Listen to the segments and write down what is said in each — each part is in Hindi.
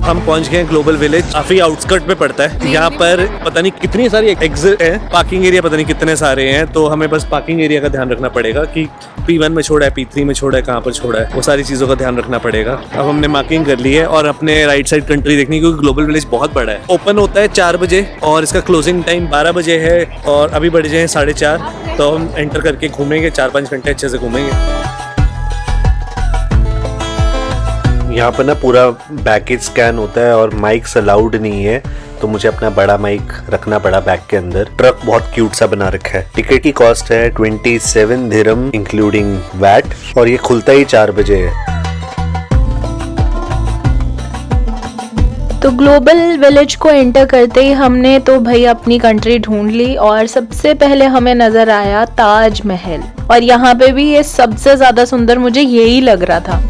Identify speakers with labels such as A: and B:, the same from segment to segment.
A: हम पहुंच गए ग्लोबल विलेज, काफी आउटस्कर्ट पे पड़ता है। यहाँ पर पता नहीं कितनी सारी एग्जिट है, पार्किंग एरिया पता नहीं कितने सारे हैं, तो हमें बस पार्किंग एरिया का ध्यान रखना पड़ेगा कि P1 में छोड़ा है, P3 में छोड़ा है, कहाँ पर छोड़ा है, वो सारी चीजों का ध्यान रखना पड़ेगा। अब हमने मार्किंग कर ली है और अपने राइट साइड कंट्री देखनी, क्योंकि ग्लोबल विलेज बहुत बड़ा है। ओपन होता है 4 बजे और इसका क्लोजिंग टाइम 12 बजे है और अभी बढ़ जाए 4:30, तो हम एंटर करके घूमेंगे, 4-5 घंटे अच्छे से घूमेंगे।
B: यहाँ पर ना पूरा बैगेज स्कैन होता है और माइक्स अलाउड नहीं है, तो मुझे अपना बड़ा माइक रखना पड़ा बैग के अंदर। ट्रक बहुत क्यूट सा बना रखा है। टिकट की कॉस्ट है 27 दिरहम इंक्लूडिंग वैट और ये खुलता ही 4 बजे है।
C: तो ग्लोबल विलेज को एंटर करते ही हमने तो भाई अपनी कंट्री ढूंढ ली और सबसे पहले हमें नजर आया ताज महल, और यहाँ पे भी ये सबसे ज्यादा सुंदर मुझे यही लग रहा था।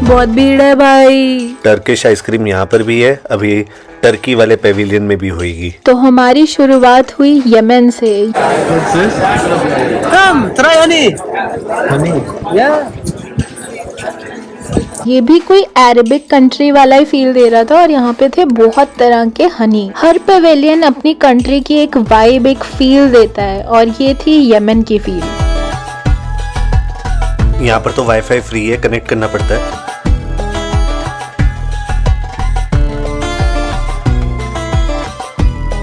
C: बहुत भीड़ है भाई।
B: टर्किश आइसक्रीम यहाँ पर भी है, अभी टर्की वाले पेविलियन में भी होगी।
C: तो हमारी शुरुआत हुई यमन से। ये भी कोई अरेबिक कंट्री वाला ही फील दे रहा था और यहाँ पे थे बहुत तरह के हनी। हर पेविलियन अपनी कंट्री की एक वाइब, एक फील देता है, और ये थी यमन की फील।
B: यहाँ पर तो वाईफाई फ्री है, कनेक्ट करना पड़ता है।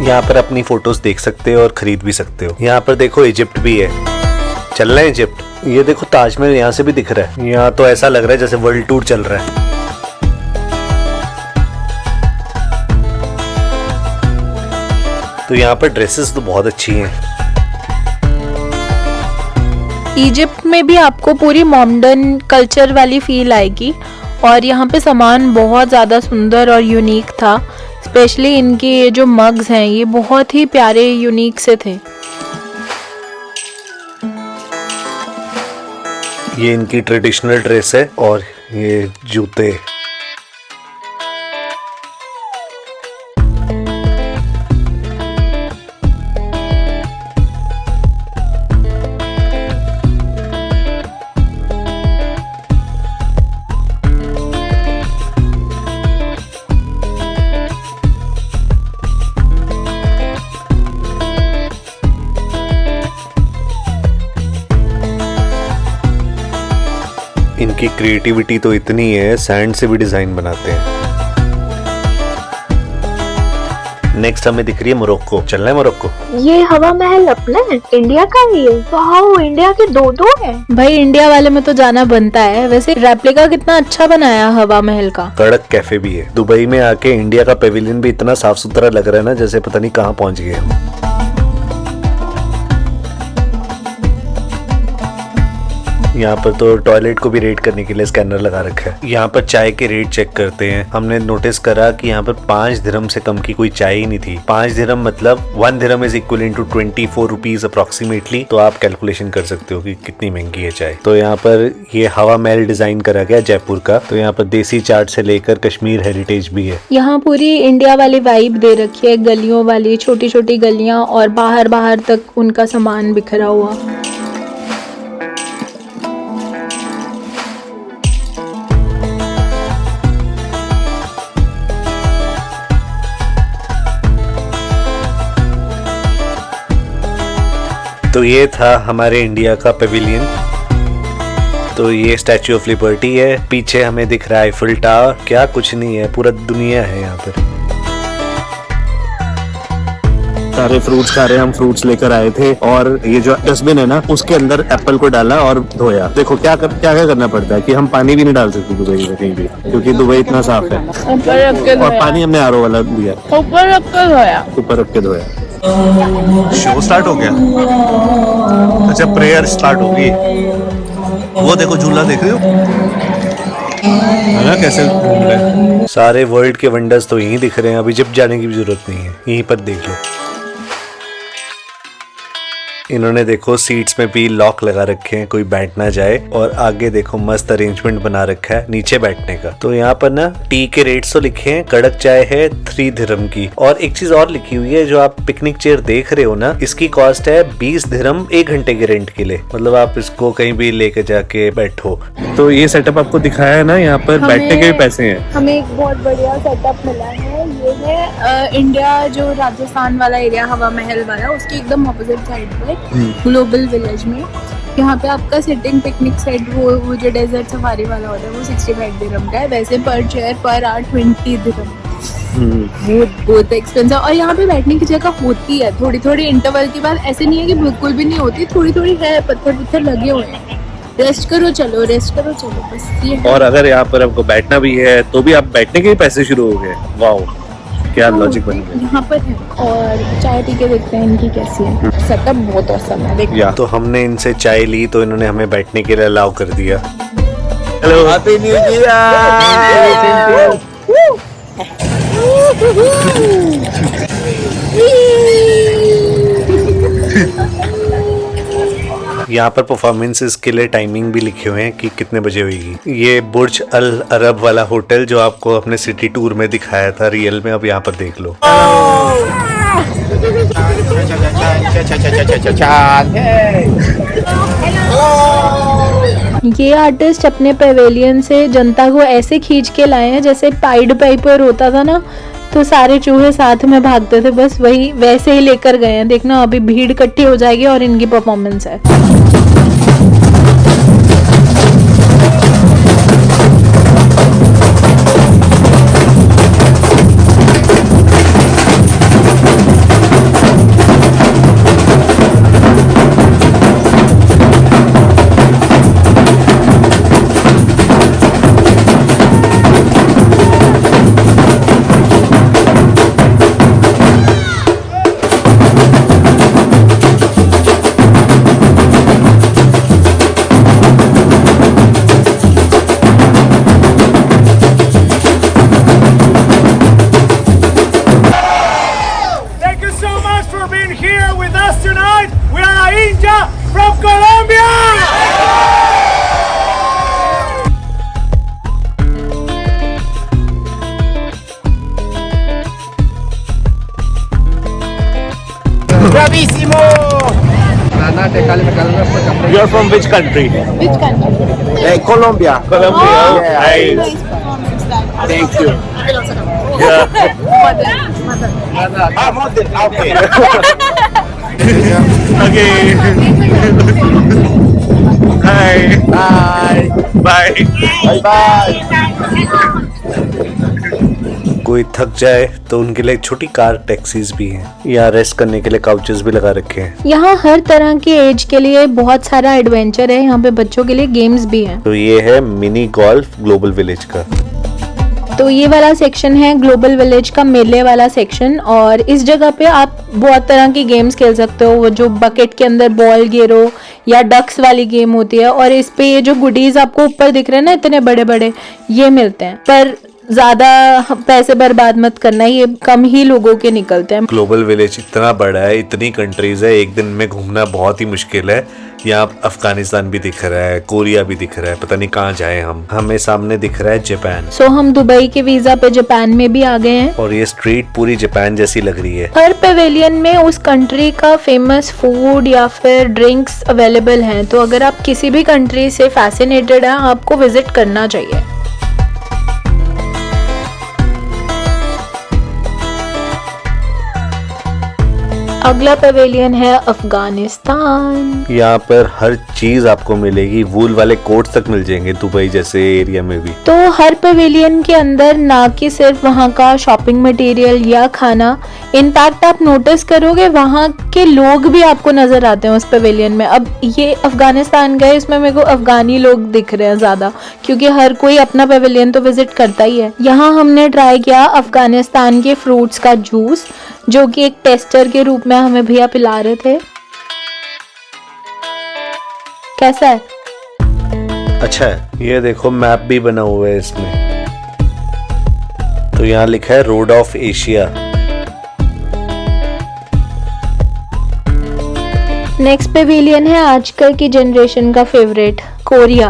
B: यहाँ पर अपनी फोटोज देख सकते हो और खरीद भी सकते हो। यहाँ पर देखो इजिप्ट भी है, चल रहे हैं इजिप्ट। ये देखो ताजमहल यहाँ से भी दिख रहा है। यहाँ तो ऐसा लग रहा है जैसे वर्ल्ड टूर चल रहा है। तो यहाँ पर ड्रेसेस तो बहुत अच्छी हैं।
C: इजिप्ट में भी आपको पूरी मॉडर्न कल्चर वाली फील आएगी, और यहाँ पे सामान बहुत ज़्यादा सुंदर और यूनिक था। स्पेशली इनके ये जो मग्स हैं, ये बहुत ही प्यारे यूनिक से थे।
B: ये इनकी ट्रेडिशनल ड्रेस है और ये जूते। इनकी क्रिएटिविटी तो इतनी है, सैंड से भी डिजाइन बनाते हैं। नेक्स्ट हमें दिख रही है मोरक्को। चलना है मोरक्को।
D: ये हवा महल अपना है, इंडिया का ही है। वाओ, इंडिया के दो है।
C: भाई इंडिया वाले में तो जाना बनता है। वैसे रेप्लिका कितना अच्छा बनाया हवा महल का।
B: कड़क कैफे भी है। दुबई में आके इंडिया का पेविलियन भी इतना साफ सुथरा लग रहा है ना, जैसे पता नहीं कहाँ पहुँच गए हम। यहाँ पर तो टॉयलेट को भी रेट करने के लिए स्कैनर लगा रखा है। यहाँ पर चाय के रेट चेक करते हैं। हमने नोटिस करा कि यहाँ पर 5 दिरहम से कम की कोई चाय ही नहीं थी। 5 दिरहम मतलब 1 dirham is equal to 24 rupees approximately. तो आप कैलकुलेशन कर सकते हो कि कितनी महंगी है चाय। तो यहाँ पर ये हवा महल डिजाइन करा गया जयपुर का। तो यहाँ पर देसी चाट से लेकर कश्मीर हेरिटेज भी है।
C: यहाँ पूरी इंडिया वाली वाइब दे रखी है, गलियों वाली, छोटी छोटी गलियां, और बाहर बाहर तक उनका सामान बिखरा हुआ।
B: तो ये था हमारे इंडिया का पेविलियन। तो ये स्टैच्यू ऑफ लिबर्टी है, पीछे हमें दिख रहा है आईफिल टावर। क्या कुछ नहीं है, पूरा दुनिया है यहाँ पर।
A: सारे फ्रूट्स खा रहे हैं। हम फ्रूट्स लेकर आए थे और ये जो डस्टबिन है ना, उसके अंदर एप्पल को डाला और धोया। देखो क्या करना पड़ता है कि हम पानी भी नहीं डाल सकते दुबई में कहीं भी, क्योंकि दुबई इतना साफ है। और पानी हमने आरओ वाला दिया,
C: ऊपर रख कर धोया।
A: ऊपर रख के धोया।
B: शो स्टार्ट हो गया। अच्छा, प्रेयर स्टार्ट होगी। वो देखो झूला देख रहे हो है ना, कैसे घूम रहे हैं। सारे वर्ल्ड के वंडर्स तो यहीं दिख रहे हैं। अभी इजिप्ट जाने की भी जरूरत नहीं है, यहीं पर देख लो। इन्होंने देखो सीट्स में भी लॉक लगा रखे हैं, कोई बैठ ना जाए। और आगे देखो मस्त अरेंजमेंट बना रखा है नीचे बैठने का। तो यहाँ पर ना टी के रेट्स तो लिखे हैं, कड़क चाय है 3 दिरहम की। और एक चीज और लिखी हुई है, जो आप पिकनिक चेयर देख रहे हो ना, इसकी कॉस्ट है 20 दिरहम 1 घंटे के रेंट के लिए। मतलब आप इसको कहीं भी लेके जाके बैठो।
A: तो ये सेटअप आपको दिखाया है ना, यहाँ पर बैठने के भी पैसे हैं।
C: हमें एक बहुत बढ़िया सेटअप मिला है। ये है इंडिया जो राजस्थान वाला एरिया हवा महल वाला, उसके एकदम ऑपोजिट साइड पे ग्लोबल विलेज में। यहाँ पे आपका सिटिंग पिकनिक सेट वो जो डेजर्ट सफारी वाला होता है वो 65 दिरहम का है। वैसे पर चेयर पर आवर 20 दिरहम। बहुत एक्सपेंसिव। और यहाँ पे बैठने की जगह होती है थोड़ी थोड़ी इंटरवल के बाद, ऐसे नहीं है कि बिल्कुल भी नहीं होती, थोड़ी थोड़ी है, पत्थर लगे हुए हैं। रेस्ट करो चलो बस ये है।
A: और अगर यहाँ पर आपको बैठना भी है तो भी आप बैठने के भी पैसे शुरू हो गए। वाओ, क्या लॉजिक बन गया।
C: यहाँ पर है। और चाय पी के देखते हैं इनकी कैसी है। सेटअप बहुत औसम है, देखो।
B: तो हमने इनसे चाय ली तो इन्होंने हमें बैठने के लिए अलाउ कर दिया।
A: Hello,
B: happy new year. यहाँ पर परफॉर्मेंसेस के लिए टाइमिंग भी लिखे हुए हैं कि कितने बजे होगी। ये बुर्ज अल अरब वाला होटल जो आपको अपने सिटी टूर में दिखाया था रियल में, अब यहाँ पर देख लो।
C: ये आर्टिस्ट अपने पवेलियन से जनता को ऐसे खींच के लाए हैं जैसे पाइड पाइपर होता था ना, तो सारे चूहे साथ में भागते थे, बस वही वैसे ही लेकर गए हैं। देखना अभी भीड़ इकट्ठी हो जाएगी और इनकी परफॉर्मेंस है।
E: Bravissimo!
A: You're from which country?
C: Which country?
E: Colombia.
A: Colombia.
E: Yeah.
A: Nice.
C: Nice performance that.
E: Thank you.
A: Yeah.
C: Mother.
E: Model. Okay.
A: Okay. Hi.
E: Bye.
A: Bye.
E: Bye bye.
B: कोई थक जाए तो उनके लिए छोटी कार टैक्सीज भी हैं। यहाँ रेस्ट करने के लिए काउचेस भी लगा रखे हैं।
C: यहाँ हर तरह के एज के लिए बहुत सारा एडवेंचर है। यहाँ पे बच्चों के लिए गेम्स भी हैं।
B: तो ये है मिनी गोल्फ ग्लोबल विलेज का।
C: तो ये वाला सेक्शन है ग्लोबल विलेज का मेले वाला सेक्शन। और इस जगह पे आप बहुत तरह की गेम्स खेल सकते हो। वो जो बकेट के अंदर बॉल गिरो या डक्स वाली गेम होती है। और इस पे ये जो गुडीज आपको ऊपर दिख रहे हैं ना, इतने बड़े बड़े, ये मिलते हैं। पर ज्यादा पैसे बर्बाद मत करना, ये कम ही लोगों के निकलते हैं।
B: ग्लोबल विलेज इतना बड़ा है, इतनी कंट्रीज है, एक दिन में घूमना बहुत ही मुश्किल है। यहाँ अफगानिस्तान भी दिख रहा है, कोरिया भी दिख रहा है, पता नहीं कहाँ जाए हम। हमें सामने दिख रहा है जापान।
C: सो हम दुबई के वीजा पे जापान में भी आ गए हैं।
B: और ये स्ट्रीट पूरी जापान जैसी लग रही है।
C: हर पवेलियन में उस कंट्री का फेमस फूड या फिर ड्रिंक्स अवेलेबल हैं। तो अगर आप किसी भी कंट्री से फैसिनेटेड हैं, आपको विजिट करना चाहिए। अगला पवेलियन है अफगानिस्तान।
B: यहाँ पर हर चीज आपको मिलेगी, वूल वाले कोट्स तक मिल जाएंगे दुबई जैसे एरिया में भी।
C: तो हर पवेलियन के अंदर ना कि सिर्फ वहाँ का शॉपिंग मटेरियल या खाना, इनफैक्ट आप नोटिस करोगे वहाँ के लोग भी आपको नजर आते हैं उस पवेलियन में। अब ये अफगानिस्तान गए, इसमें मेरे को अफगानी लोग दिख रहे हैं ज्यादा, क्योंकि हर कोई अपना पवेलियन तो विजिट करता ही है। यहाँ हमने ट्राई किया अफगानिस्तान के फ्रूट्स का जूस, जो कि एक टेस्टर के रूप में हमें भैया पिला रहे थे। कैसा है?
B: अच्छा है। ये देखो मैप भी बना हुआ है इसमें। तो यहाँ लिखा है road of Asia.
C: Next Pavilion है आजकल की जनरेशन का फेवरेट, कोरिया।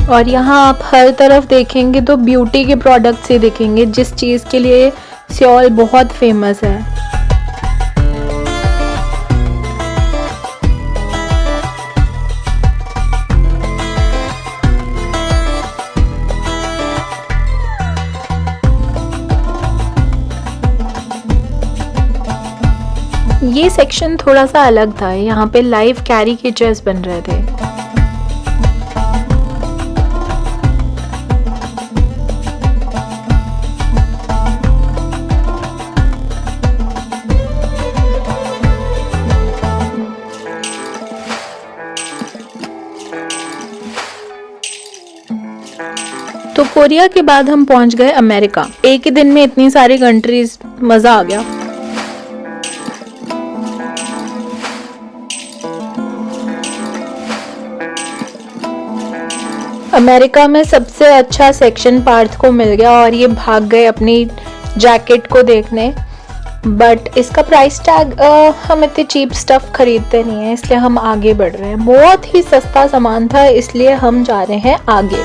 C: और यहाँ आप हर तरफ देखेंगे तो ब्यूटी के प्रोडक्ट्स ही दिखेंगे, जिस चीज़ के लिए सियोल बहुत फेमस है। ये सेक्शन थोड़ा सा अलग था, यहाँ पे लाइव कैरिकेचर्स बन रहे थे। तो कोरिया के बाद हम पहुंच गए अमेरिका। एक ही दिन में इतनी सारी कंट्रीज, मजा आ गया। अमेरिका में सबसे अच्छा सेक्शन पार्थ को मिल गया और ये भाग गए अपनी जैकेट को देखने। बट इसका प्राइस टैग, हम इतने चीप स्टफ खरीदते नहीं हैं, इसलिए हम आगे बढ़ रहे हैं। बहुत ही सस्ता सामान था, इसलिए हम जा रहे हैं आगे।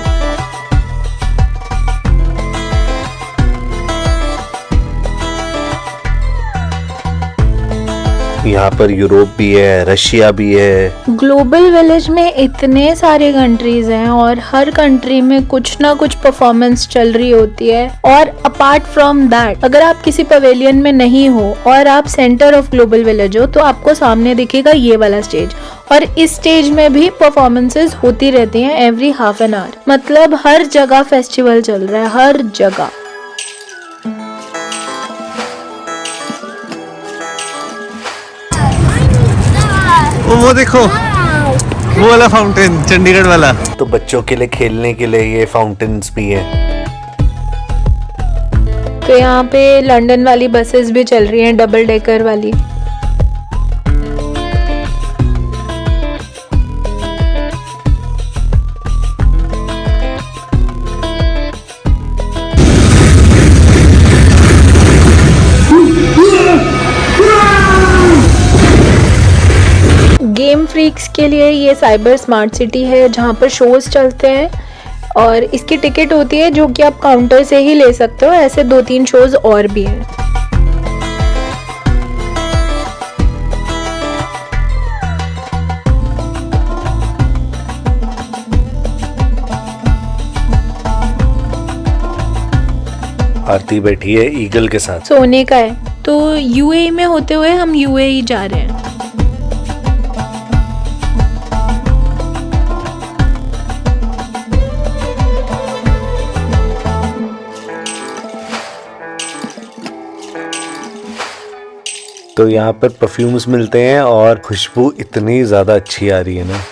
B: यहाँ पर यूरोप भी है, रशिया भी है।
C: ग्लोबल विलेज में इतने सारे कंट्रीज हैं और हर कंट्री में कुछ ना कुछ परफॉर्मेंस चल रही होती है। और अपार्ट फ्रॉम दैट, अगर आप किसी पवेलियन में नहीं हो और आप सेंटर ऑफ ग्लोबल विलेज हो, तो आपको सामने दिखेगा ये वाला स्टेज। और इस स्टेज में भी परफॉर्मेंसेस होती रहती हैं एवरी हाफ एन आवर। मतलब हर जगह फेस्टिवल चल रहा है, हर जगह।
A: वो देखो, वो वाला फाउंटेन, चंडीगढ़ वाला।
B: तो बच्चों के लिए खेलने के लिए ये फाउंटेन्स भी हैं।
C: तो यहाँ पे लंदन वाली बसेस भी चल रही हैं, डबल डेकर वाली। गेम फ्रीक्स के लिए ये साइबर स्मार्ट सिटी है, जहाँ पर शोज चलते हैं और इसकी टिकट होती है जो कि आप काउंटर से ही ले सकते हो। ऐसे 2-3 शोज और भी हैं।
B: आरती बैठी है ईगल के साथ।
C: सोने का है। तो यूएई में होते हुए हम यूएई जा रहे हैं।
B: तो यहाँ पर परफ्यूम्स मिलते हैं और खुशबू इतनी ज्यादा अच्छी आ रही है ना।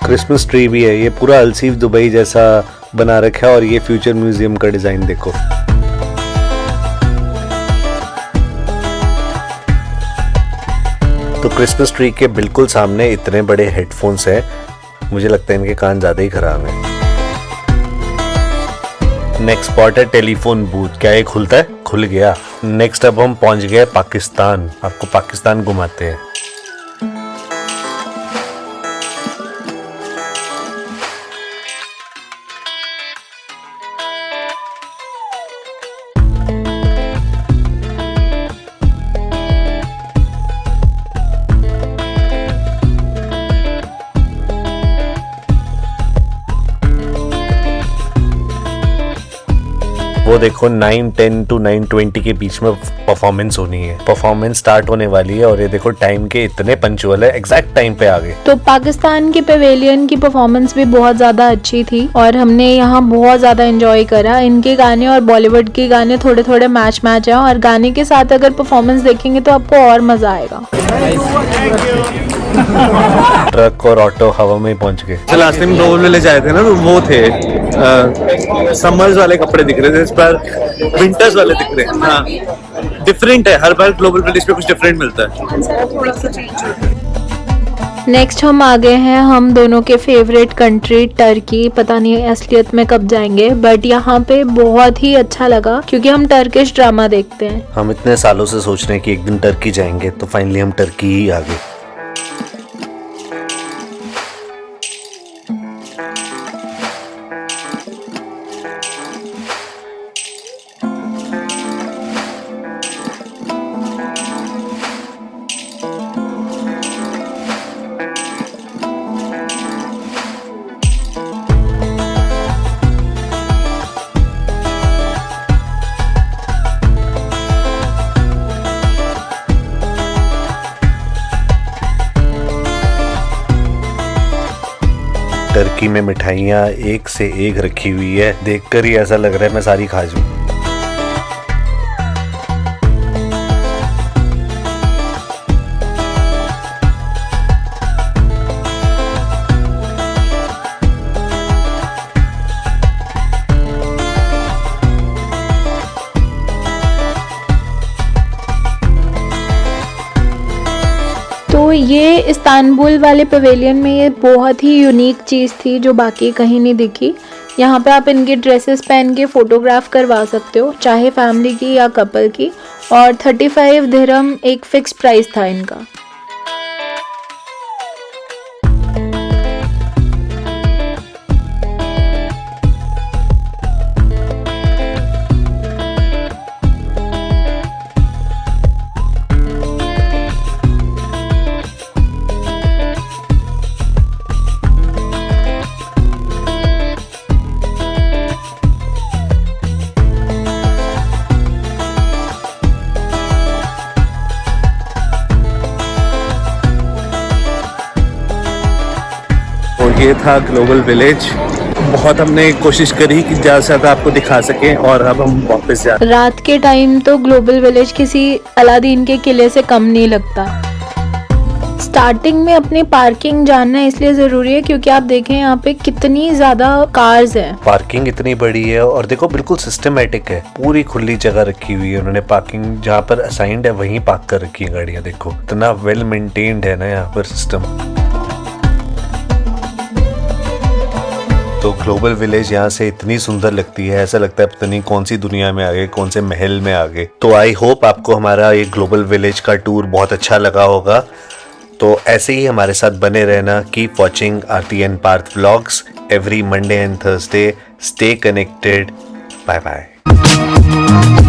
B: क्रिसमस ट्री भी है। ये पूरा अलसीफ दुबई जैसा बना रखा है और ये फ्यूचर म्यूजियम का डिजाइन देखो। तो क्रिसमस ट्री के बिल्कुल सामने इतने बड़े हेडफोन्स हैं, मुझे लगता है इनके कान ज्यादा ही खराब हैं। नेक्स्ट स्पॉट है टेलीफोन बूथ। क्या ये खुलता है? खुल गया। नेक्स्ट अब हम पहुंच गए पाकिस्तान। आपको पाकिस्तान घुमाते हैं। वो देखो 9:10 to 9:20 के बीच में परफॉर्मेंस होनी है। परफॉर्मेंस स्टार्ट होने वाली है और ये देखो टाइम के इतने पंचुअल है, एग्जैक्ट टाइम पे आ गए।
C: तो पाकिस्तान की पवेलियन की परफॉर्मेंस भी बहुत ज्यादा अच्छी थी और हमने यहाँ बहुत ज्यादा एंजॉय करा। इनके गाने और बॉलीवुड के गाने थोड़े थोड़े मैच है और गाने के साथ अगर परफॉर्मेंस देखेंगे तो आपको और मजा आएगा।
B: ट्रक और ऑटो हवा में पहुंच गए।
A: लास्ट टाइम ग्लोबल विलेज आए थे ना, तो वो थे समर्स वाले कपड़े दिख रहे थे, इस बार विंटर्स वाले दिख रहे हैं। हाँ, डिफरेंट है, हर बार ग्लोबल विलेज पे कुछ डिफरेंट मिलता है।
C: नेक्स्ट हम आ गए हैं हम दोनों के फेवरेट कंट्री टर्की। पता नहीं असलियत में कब जाएंगे, बट यहाँ पे बहुत ही अच्छा लगा क्योंकि हम टर्किश ड्रामा देखते हैं।
B: हम इतने सालों से सोच रहे हैं कि एक दिन टर्की जाएंगे, तो फाइनली हम टर्की ही आ गए। टर्की में मिठाइयाँ एक से एक रखी हुई है, देखकर ही ऐसा लग रहा है मैं सारी खा जाऊं।
C: तो ये इस्तांबुल वाले पवेलियन में ये बहुत ही यूनिक चीज़ थी जो बाकी कहीं नहीं दिखी। यहाँ पे आप इनके ड्रेसेस पहन के फ़ोटोग्राफ करवा सकते हो, चाहे फैमिली की या कपल की, और 35 दिरहम एक फ़िक्स प्राइस था इनका।
A: ये था ग्लोबल विलेज। बहुत हमने कोशिश करी कि ज़्यादा से ज़्यादा आपको दिखा सकें और अब हम वापस जा।
C: रात के टाइम तो ग्लोबल विलेज किसी अलादीन के किले से कम नहीं लगता। स्टार्टिंग में अपनी पार्किंग जानना इसलिए ज़रूरी है क्योंकि आप देखें यहाँ पे कितनी ज़्यादा कार्स हैं।
B: पार्किंग इतनी बड़ी है और देखो बिल्कुल सिस्टमेटिक है, पूरी खुली जगह रखी हुई है उन्होंने। पार्किंग जहाँ पर असाइंड है वहीं पार्क कर रखी है गाड़ियाँ। देखो इतना वेल मेंटेन्ड है ना यहाँ पर सिस्टम। तो ग्लोबल विलेज यहाँ से इतनी सुंदर लगती है, ऐसा लगता है पता नहीं कौन सी दुनिया में आ गए, कौन से महल में आ गए। तो आई होप आपको हमारा ये ग्लोबल विलेज का टूर बहुत अच्छा लगा होगा। तो ऐसे ही हमारे साथ बने रहना। Keep watching Aarti and Parth vlogs every Monday and Thursday. Stay connected. Bye bye.